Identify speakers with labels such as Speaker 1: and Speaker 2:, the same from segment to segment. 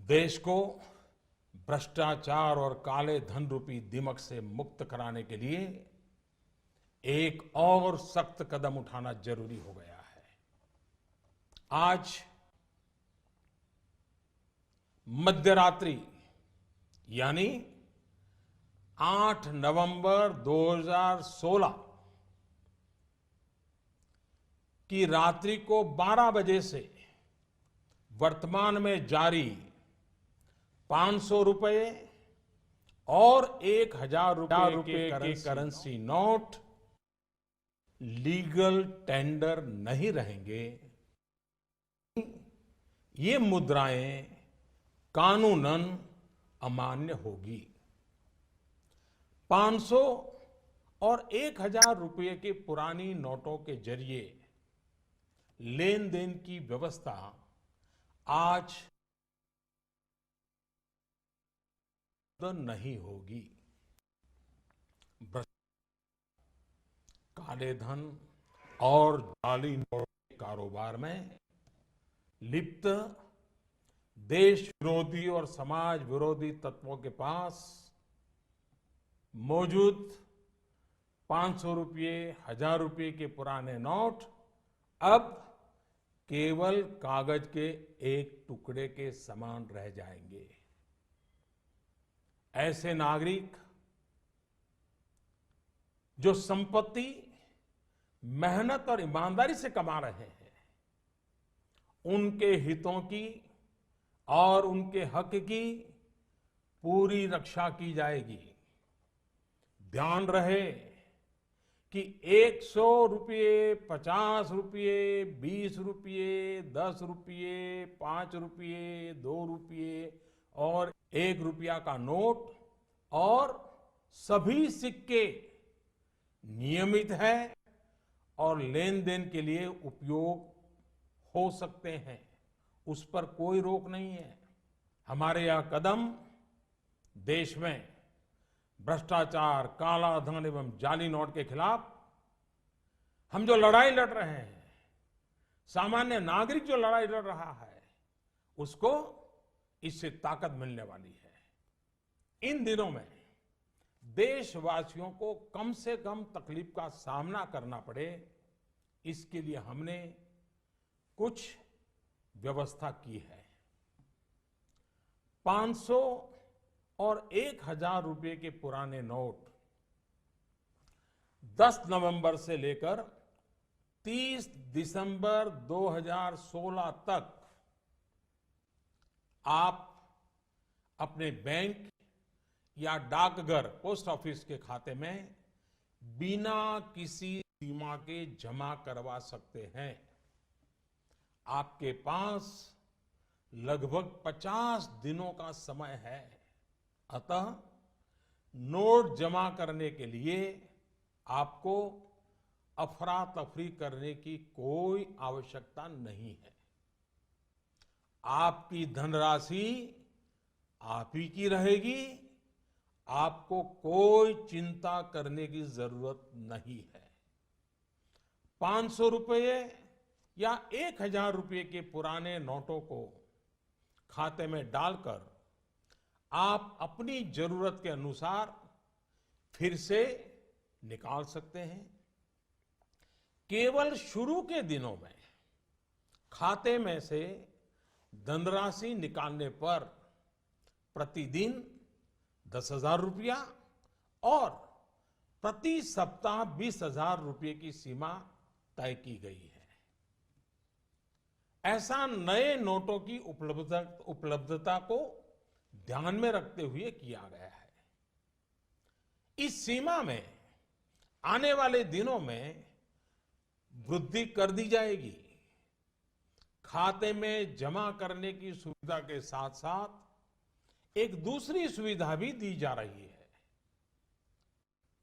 Speaker 1: देश को भ्रष्टाचार और काले धन रूपी दीमक से मुक्त कराने के लिए एक और सख्त कदम उठाना जरूरी हो गया है। आज मध्यरात्रि यानी 8 नवंबर 2016 की रात्रि को 12 बजे से वर्तमान में जारी 500 रुपए और 1000 रुपए के करेंसी नोट लीगल टेंडर नहीं रहेंगे। ये मुद्राएं कानूनन अमान्य होगी। 500 और 1000 रुपए के पुरानी नोटों के जरिए लेन देन की व्यवस्था आज नहीं होगी। काले धन और जाली नोट के कारोबार में लिप्त देश विरोधी और समाज विरोधी तत्वों के पास मौजूद 500 रुपये, 1000 रुपये के पुराने नोट अब केवल कागज के एक टुकड़े के समान रह जाएंगे। ऐसे नागरिक जो संपत्ति मेहनत और ईमानदारी से कमा रहे हैं, उनके हितों की और उनके हक की पूरी रक्षा की जाएगी। ध्यान रहे कि 100 रुपये, 50 रुपये, 20 रुपये, 10 रुपये, 5 रुपये, 2 रुपये और 1 रुपया का नोट और सभी सिक्के नियमित है और लेन देन के लिए उपयोग हो सकते हैं। उस पर कोई रोक नहीं है। हमारे यह कदम देश में भ्रष्टाचार, काला धन एवं जाली नोट के खिलाफ हम जो लड़ाई लड़ रहे हैं, सामान्य नागरिक जो लड़ाई लड़ रहा है, उसको इससे ताकत मिलने वाली है। इन दिनों में देशवासियों को कम से कम तकलीफ का सामना करना पड़े, इसके लिए हमने कुछ व्यवस्था की है। 500 और 1000 रुपये के पुराने नोट 10 नवंबर से लेकर 30 दिसंबर 2016 तक आप अपने बैंक या डाकघर, पोस्ट ऑफिस के खाते में बिना किसी सीमा के जमा करवा सकते हैं। आपके पास लगभग 50 दिनों का समय है। अतः नोट जमा करने के लिए आपको अफरा तफरी करने की कोई आवश्यकता नहीं है। आपकी धनराशि आप ही की रहेगी। आपको कोई चिंता करने की जरूरत नहीं है। 500 रुपये या 1000 रुपये के पुराने नोटों को खाते में डालकर आप अपनी जरूरत के अनुसार फिर से निकाल सकते हैं। केवल शुरू के दिनों में खाते में से धनराशि निकालने पर प्रतिदिन 10,000 रुपया और प्रति सप्ताह 20,000 रुपये की सीमा तय की गई है। ऐसा नए नोटों की उपलब्धता को ध्यान में रखते हुए किया गया है। इस सीमा में आने वाले दिनों में वृद्धि कर दी जाएगी। खाते में जमा करने की सुविधा के साथ साथ एक दूसरी सुविधा भी दी जा रही है।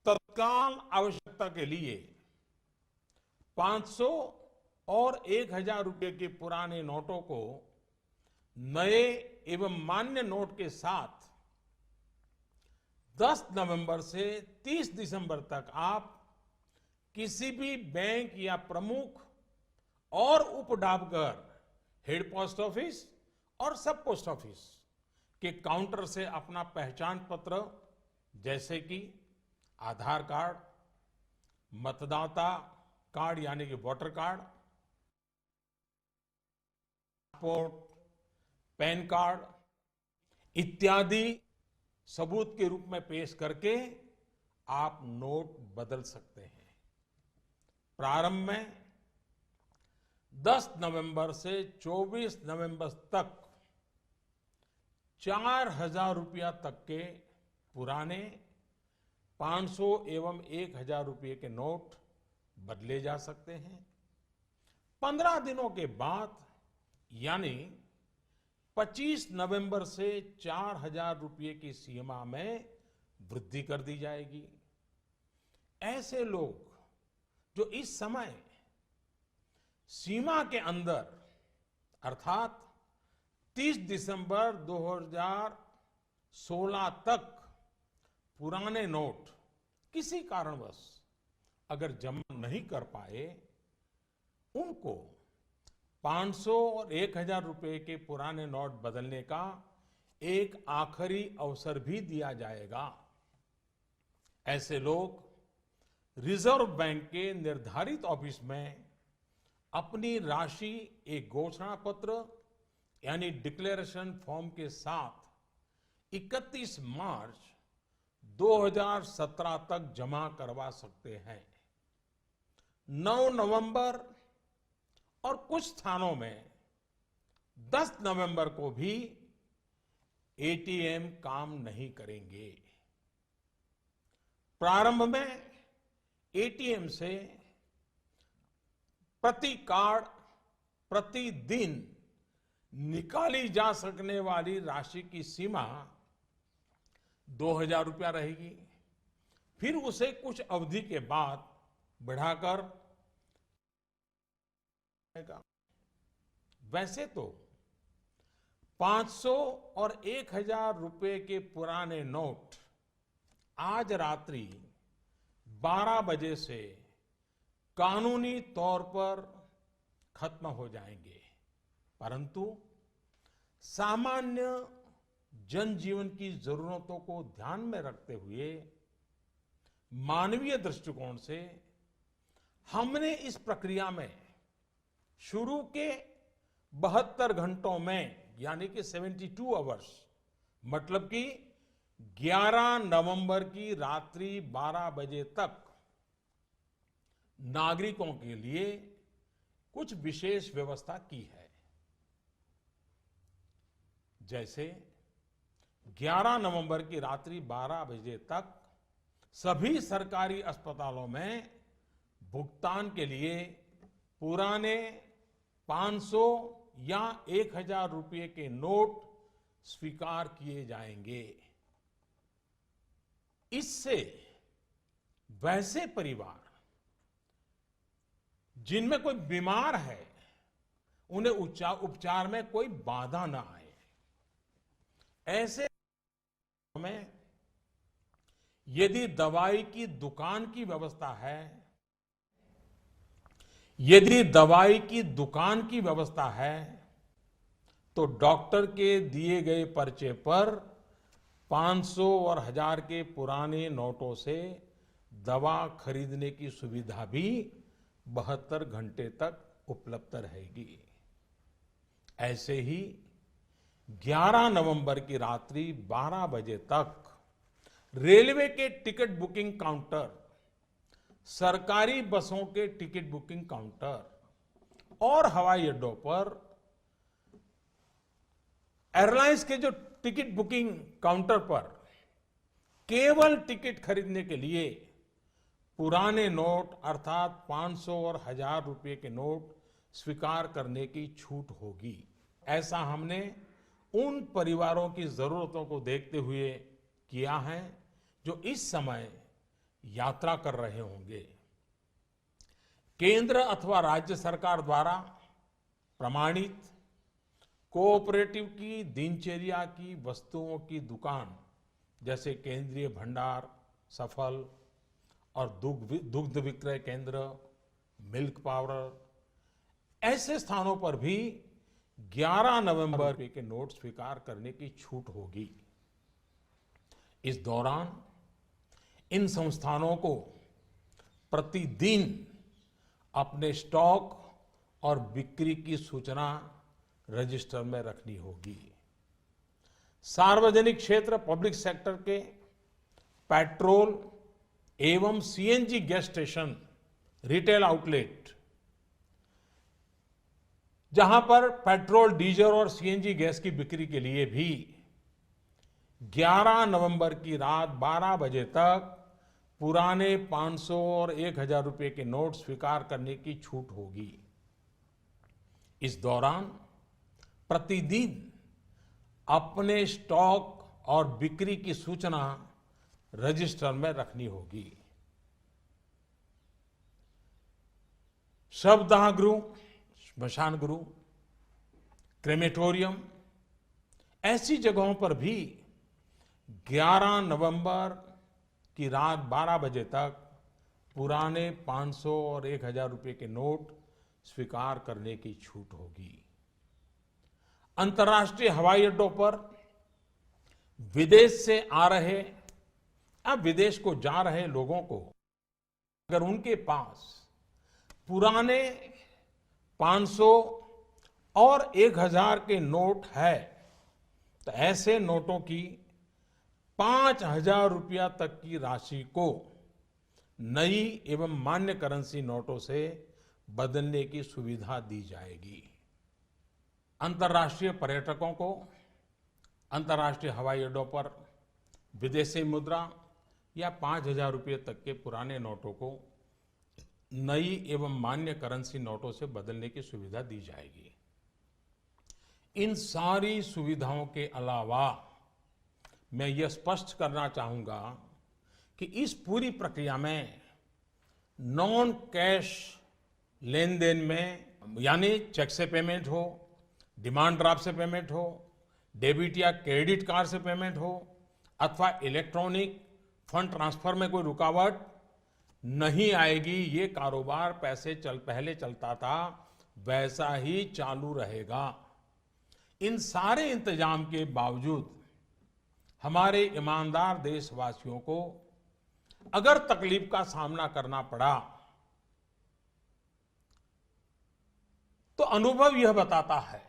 Speaker 1: तत्काल आवश्यकता के लिए 500 और 1000 रुपये के पुराने नोटों को नए एवं मान्य नोट के साथ 10 नवंबर से 30 दिसंबर तक आप किसी भी बैंक या प्रमुख और उप डाकघर, हेड पोस्ट ऑफिस और सब पोस्ट ऑफिस कि काउंटर से अपना पहचान पत्र जैसे कि आधार कार्ड, मतदाता कार्ड यानी कि voter card, passport, pan card इत्यादि सबूत के रूप में पेश करके आप नोट बदल सकते हैं। प्रारंभ में 10 नवंबर से 24 नवंबर तक 4,000 रुपया तक के पुराने 500 एवं 1,000 रुपये के नोट बदले जा सकते हैं। 15 दिनों के बाद यानी 25 नवंबर से 4,000 रुपये की सीमा में वृद्धि कर दी जाएगी। ऐसे लोग जो इस समय सीमा के अंदर अर्थात 30 दिसंबर 2016 तक पुराने नोट किसी कारणवश अगर जमा नहीं कर पाए, उनको 500 और 1,000 रुपए के पुराने नोट बदलने का एक आखिरी अवसर भी दिया जाएगा। ऐसे लोग रिजर्व बैंक के निर्धारित ऑफिस में अपनी राशि एक घोषणा पत्र यानी डिक्लेरेशन फॉर्म के साथ 31 मार्च 2017 तक जमा करवा सकते हैं। 9 नवंबर और कुछ स्थानों में 10 नवंबर को भी एटीएम काम नहीं करेंगे। प्रारंभ में एटीएम से प्रति कार्ड प्रतिदिन निकाली जा सकने वाली राशि की सीमा 2,000 रुपया रहेगी। फिर उसे कुछ अवधि के बाद बढ़ाकर वैसे तो 500 और 1,000 रुपए के पुराने नोट आज रात्रि 12 बजे से कानूनी तौर पर खत्म हो जाएंगे, परंतु सामान्य जनजीवन की जरूरतों को ध्यान में रखते हुए मानवीय दृष्टिकोण से हमने इस प्रक्रिया में शुरू के 72 घंटों में यानी कि 72 आवर्स मतलब कि 11 नवंबर की रात्रि 12 बजे तक नागरिकों के लिए कुछ विशेष व्यवस्था की है। जैसे 11 नवंबर की रात्रि 12 बजे तक सभी सरकारी अस्पतालों में भुगतान के लिए पुराने 500 या 1,000 रुपये के नोट स्वीकार किए जाएंगे। इससे वैसे परिवार जिनमें कोई बीमार है उन्हें उपचार में कोई बाधा ना आए। ऐसे में यदि दवाई की दुकान की व्यवस्था है, यदि दवाई की दुकान की व्यवस्था है तो डॉक्टर के दिए गए पर्चे पर 500 और 1,000 के पुराने नोटों से दवा खरीदने की सुविधा भी 72 घंटे तक उपलब्ध रहेगी। ऐसे ही 11 नवंबर की रात्रि 12 बजे तक रेलवे के टिकट बुकिंग काउंटर, सरकारी बसों के टिकट बुकिंग काउंटर और हवाई अड्डों पर एयरलाइंस के जो टिकट बुकिंग काउंटर पर केवल टिकट खरीदने के लिए पुराने नोट अर्थात 500 और 1,000 रुपये के नोट स्वीकार करने की छूट होगी। ऐसा हमने उन परिवारों की जरूरतों को देखते हुए किया है जो इस समय यात्रा कर रहे होंगे। केंद्र अथवा राज्य सरकार द्वारा प्रमाणित कोऑपरेटिव की दिनचर्या की वस्तुओं की दुकान जैसे केंद्रीय भंडार, सफल और दुग्ध विक्रय केंद्र, मिल्क पाउडर, ऐसे स्थानों पर भी 11 नवंबर के नोट स्वीकार करने की छूट होगी। इस दौरान इन संस्थानों को प्रतिदिन अपने स्टॉक और बिक्री की सूचना रजिस्टर में रखनी होगी। सार्वजनिक क्षेत्र पब्लिक सेक्टर के पेट्रोल एवं CNG gas station, retail outlet, जहां पर पेट्रोल, डीजल और सीएनजी गैस की बिक्री के लिए भी 11 नवंबर की रात 12 बजे तक पुराने 500 और 1000 रुपए के नोट स्वीकार करने की छूट होगी। इस दौरान प्रतिदिन अपने स्टॉक और बिक्री की सूचना रजिस्टर में रखनी होगी। शवदाह गृह, श्मशान गृह, क्रेमेटोरियम, ऐसी जगहों पर भी 11 नवंबर की रात 12 बजे तक पुराने 500 और 1000 रुपए के नोट स्वीकार करने की छूट होगी। अंतर्राष्ट्रीय हवाई अड्डों पर विदेश से आ रहे या विदेश को जा रहे लोगों को अगर उनके पास पुराने 500 और 1000 के नोट है तो ऐसे नोटों की 5000 रुपया तक की राशि को नई एवं मान्य करेंसी नोटों से बदलने की सुविधा दी जाएगी। अंतर्राष्ट्रीय पर्यटकों को अंतर्राष्ट्रीय हवाई अड्डों पर विदेशी मुद्रा या 5000 रुपये तक के पुराने नोटों को नई एवं मान्य करेंसी नोटों से बदलने की सुविधा दी जाएगी। इन सारी सुविधाओं के अलावा मैं यह स्पष्ट करना चाहूंगा कि इस पूरी प्रक्रिया में नॉन कैश लेन देन में, यानी चेक से पेमेंट हो, डिमांड ड्राफ्ट से पेमेंट हो, डेबिट या क्रेडिट कार्ड से पेमेंट हो अथवा इलेक्ट्रॉनिक फंड ट्रांसफर में कोई रुकावट नहीं आएगी। ये कारोबार पहले चलता था वैसा ही चालू रहेगा। इन सारे इंतजाम के बावजूद हमारे ईमानदार देशवासियों को अगर तकलीफ का सामना करना पड़ा तो अनुभव यह बताता है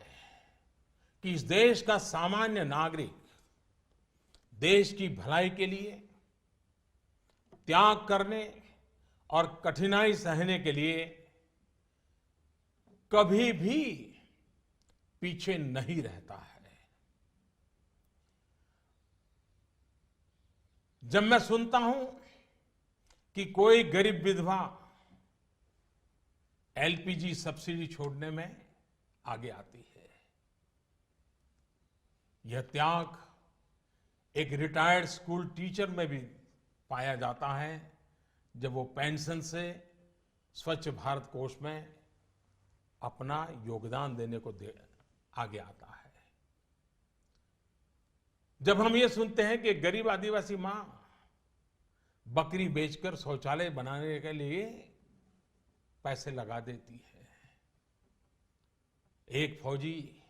Speaker 1: कि इस देश का सामान्य नागरिक देश की भलाई के लिए त्याग करने और कठिनाई सहने के लिए कभी भी पीछे नहीं रहता है। जब मैं सुनता हूं कि कोई गरीब विधवा एलपीजी सब्सिडी छोड़ने में आगे आती है, यह त्याग एक रिटायर्ड स्कूल टीचर में भी पाया जाता है जब वो पेंशन से स्वच्छ भारत कोष में अपना योगदान देने को आगे आता है। जब हम ये सुनते हैं कि गरीब आदिवासी मां बकरी बेचकर शौचालय बनाने के लिए पैसे लगा देती है, एक फौजी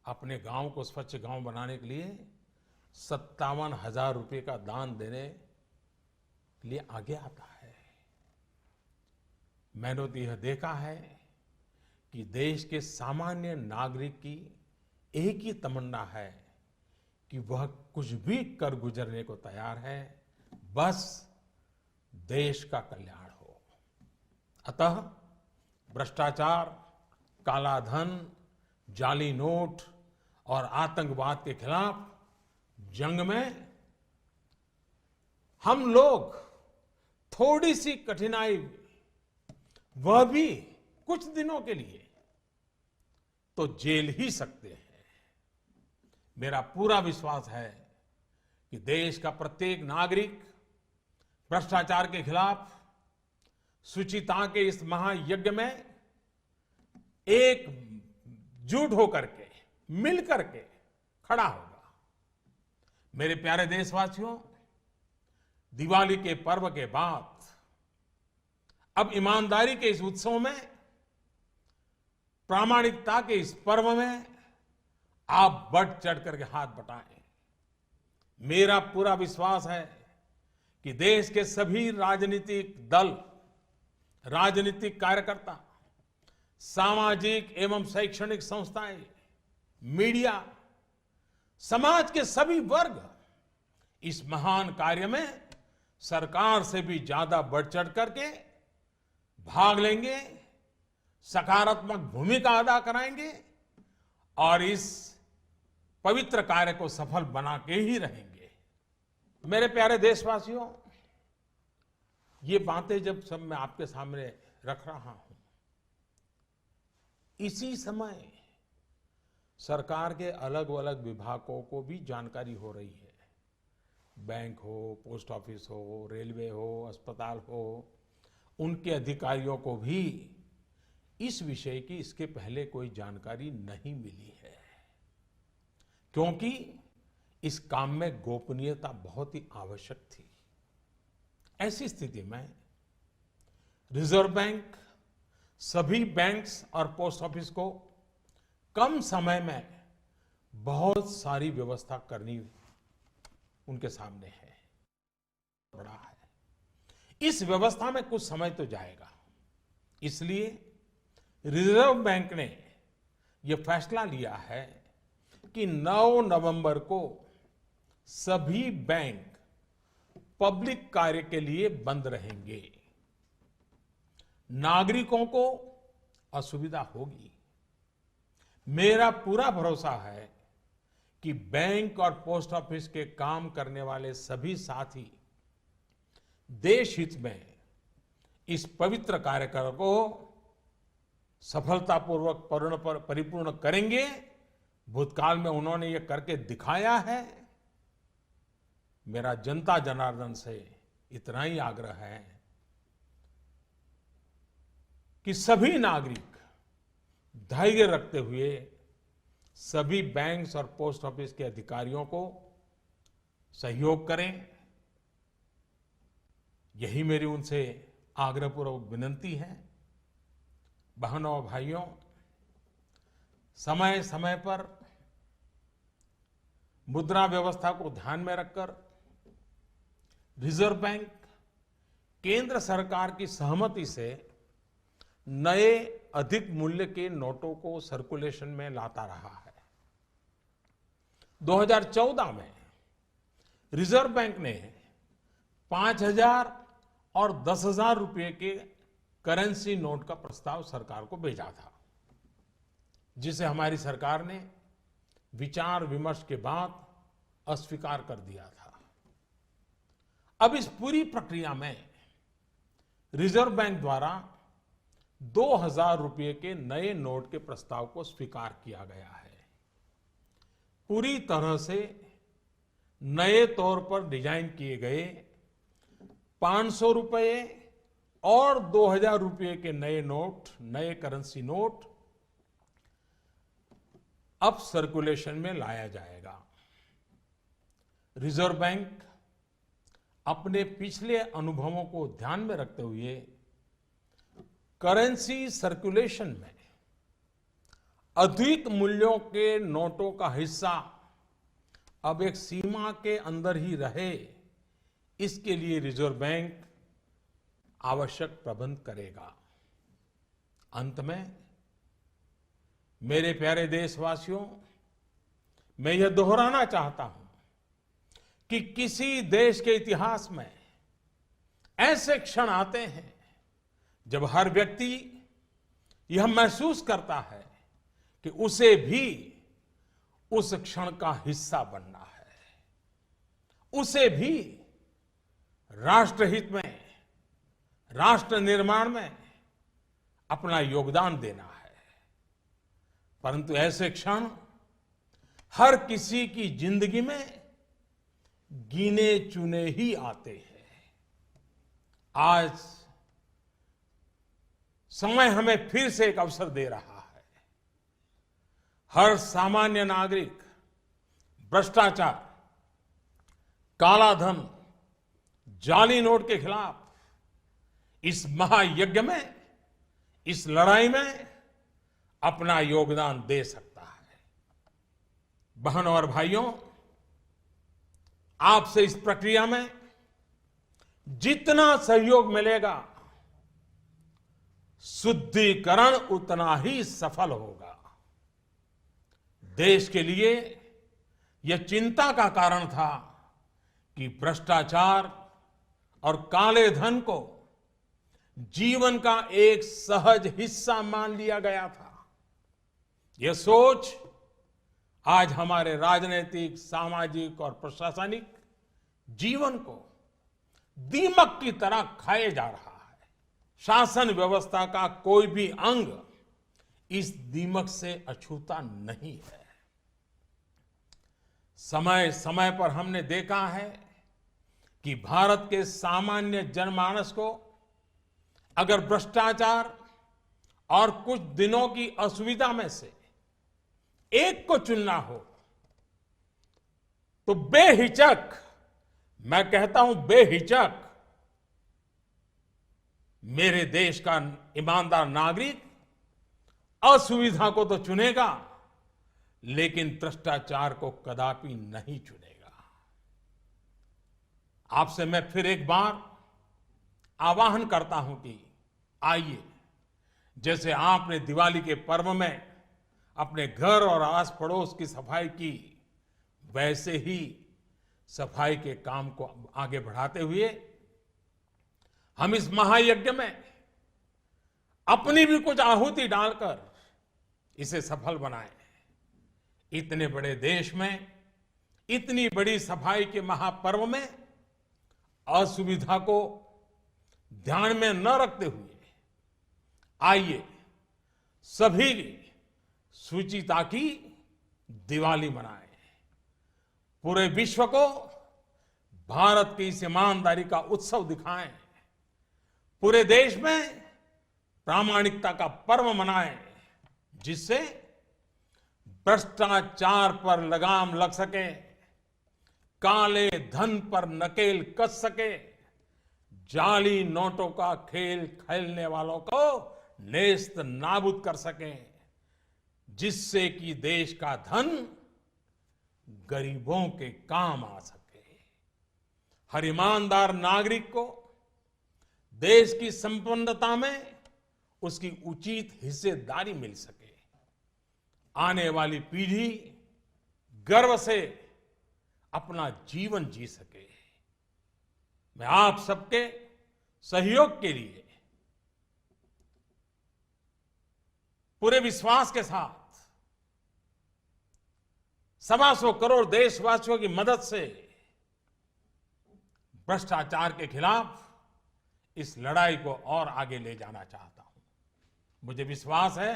Speaker 1: अपने गांव को स्वच्छ गांव बनाने के लिए 57,000 रुपए का दान देने के लिए आगे आता है। मैंने तो यह देखा है कि देश के सामान्य नागरिक की एक ही तमन्ना है कि वह कुछ भी कर गुजरने को तैयार है, बस देश का कल्याण हो। अतः भ्रष्टाचार, काला धन, जाली नोट और आतंकवाद के खिलाफ जंग में हम लोग थोड़ी सी कठिनाई, वह भी कुछ दिनों के लिए, तो झेल ही सकते हैं। मेरा पूरा विश्वास है कि देश का प्रत्येक नागरिक भ्रष्टाचार के खिलाफ शुचिता के इस महायज्ञ में एकजुट होकर के, मिल करके खड़ा होगा। मेरे प्यारे देशवासियों, दिवाली के पर्व के बाद अब ईमानदारी के इस उत्सव में प्रामाणिकता के इस पर्व में आप बढ़ चढ़ करके हाथ बटाएं। मेरा पूरा विश्वास है कि देश के सभी राजनीतिक दल, राजनीतिक कार्यकर्ता, सामाजिक एवं शैक्षणिक संस्थाएं, मीडिया, समाज के सभी वर्ग इस महान कार्य में सरकार से भी ज्यादा बढ़ चढ़ करके भाग लेंगे, सकारात्मक भूमिका अदा कराएंगे और इस पवित्र कार्य को सफल बना के ही रहेंगे। मेरे प्यारे देशवासियों, ये बातें जब सब मैं आपके सामने रख रहा हूं, इसी समय सरकार के अलग अलग विभागों को भी जानकारी हो रही है। बैंक हो, पोस्ट ऑफिस हो, रेलवे हो, अस्पताल हो, उनके अधिकारियों को भी इस विषय की इसके पहले कोई जानकारी नहीं मिली है, क्योंकि इस काम में गोपनीयता बहुत ही आवश्यक थी। ऐसी स्थिति में रिजर्व बैंक सभी बैंक्स और पोस्ट ऑफिस को कम समय में बहुत सारी व्यवस्था करनी उनके सामने है, बड़ा है। इस व्यवस्था में कुछ समय तो जाएगा, इसलिए रिजर्व बैंक ने यह फैसला लिया है कि 9 नवंबर को सभी बैंक पब्लिक कार्य के लिए बंद रहेंगे। नागरिकों को असुविधा होगी। मेरा पूरा भरोसा है कि बैंक और पोस्ट ऑफिस के काम करने वाले सभी साथी देश हित में इस पवित्र कार्यक्रम को सफलतापूर्वक परिपूर्ण करेंगे। भूतकाल में उन्होंने ये करके दिखाया है। मेरा जनता जनार्दन से इतना ही आग्रह है कि सभी नागरिक धैर्य रखते हुए सभी बैंक्स और पोस्ट ऑफिस के अधिकारियों को सहयोग करें। यही मेरी उनसे आग्रहपूर्वक विनती है। बहनों और भाइयों, समय समय पर मुद्रा व्यवस्था को ध्यान में रखकर रिजर्व बैंक केंद्र सरकार की सहमति से नए अधिक मूल्य के नोटों को सर्कुलेशन में लाता रहा है। 2014 में रिजर्व बैंक ने 5,000 और 10,000 रुपए के करेंसी नोट का प्रस्ताव सरकार को भेजा था, जिसे हमारी सरकार ने विचार विमर्श के बाद अस्वीकार कर दिया था। अब इस पूरी प्रक्रिया में रिजर्व बैंक द्वारा 2,000 रुपए के नए नोट के प्रस्ताव को स्वीकार किया गया है। पूरी तरह से नए तौर पर डिजाइन किए गए 500 रुपए और 2,000 रुपए के नए नोट, नए करेंसी नोट अब सर्कुलेशन में लाया जाएगा। रिजर्व बैंक अपने पिछले अनुभवों को ध्यान में रखते हुए करेंसी सर्कुलेशन में अधिक मूल्यों के नोटों का हिस्सा अब एक सीमा के अंदर ही रहे, इसके लिए रिजर्व बैंक आवश्यक प्रबंध करेगा। अंत में मेरे प्यारे देशवासियों, मैं यह दोहराना चाहता हूं कि किसी देश के इतिहास में ऐसे क्षण आते हैं जब हर व्यक्ति यह महसूस करता है कि उसे भी उस क्षण का हिस्सा बनना है, उसे भी राष्ट्रहित में, राष्ट्र निर्माण में अपना योगदान देना है। परंतु ऐसे क्षण हर किसी की जिंदगी में गिने चुने ही आते हैं। आज समय हमें फिर से एक अवसर दे रहा है। हर सामान्य नागरिक भ्रष्टाचार, कालाधन, जाली नोट के खिलाफ इस महायज्ञ में, इस लड़ाई में अपना योगदान दे सकता है। बहनों और भाइयों, आपसे इस प्रक्रिया में जितना सहयोग मिलेगा, शुद्धिकरण उतना ही सफल होगा। देश के लिए यह चिंता का कारण था कि भ्रष्टाचार और काले धन को जीवन का एक सहज हिस्सा मान लिया गया था। यह सोच आज हमारे राजनीतिक, सामाजिक और प्रशासनिक जीवन को दीमक की तरह खाए जा रहा है। शासन व्यवस्था का कोई भी अंग इस दीमक से अछूता नहीं है। समय समय पर हमने देखा है कि भारत के सामान्य जनमानस को अगर भ्रष्टाचार और कुछ दिनों की असुविधा में से एक को चुनना हो तो बेहिचक, मैं कहता हूं बेहिचक, मेरे देश का ईमानदार नागरिक असुविधा को तो चुनेगा, लेकिन भ्रष्टाचार को कदापि नहीं चुनेगा। आपसे मैं फिर एक बार आह्वान करता हूं कि आइए, जैसे आपने दिवाली के पर्व में अपने घर और आस पड़ोस की सफाई की, वैसे ही सफाई के काम को आगे बढ़ाते हुए हम इस महायज्ञ में अपनी भी कुछ आहुति डालकर इसे सफल बनाएं। इतने बड़े देश में इतनी बड़ी सफाई के महापर्व में असुविधा को ध्यान में न रखते हुए आइए सभी शुचिता की दिवाली मनाएं। पूरे विश्व को भारत की इस ईमानदारी का उत्सव दिखाएं। पूरे देश में प्रामाणिकता का पर्व मनाएं, जिससे भ्रष्टाचार पर लगाम लग सके, काले धन पर नकेल कस सके, जाली नोटों का खेल खेलने वालों को नेस्त नाबूद कर सके, जिससे कि देश का धन गरीबों के काम आ सके। हर ईमानदार नागरिक को देश की संपन्नता में उसकी उचित हिस्सेदारी मिल सके। आने वाली पीढ़ी गर्व से अपना जीवन जी सके। मैं आप सबके सहयोग के लिए पूरे विश्वास के साथ 125 करोड़ देशवासियों की मदद से भ्रष्टाचार के खिलाफ इस लड़ाई को और आगे ले जाना चाहता हूं। मुझे विश्वास है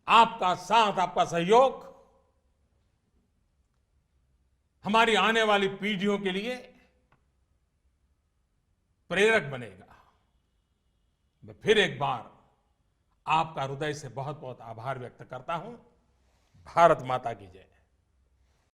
Speaker 1: आपका साथ, आपका सहयोग हमारी आने वाली पीढ़ियों के लिए प्रेरक बनेगा। मैं फिर एक बार आपका हृदय से बहुत बहुत आभार व्यक्त करता हूं। भारत माता की जय।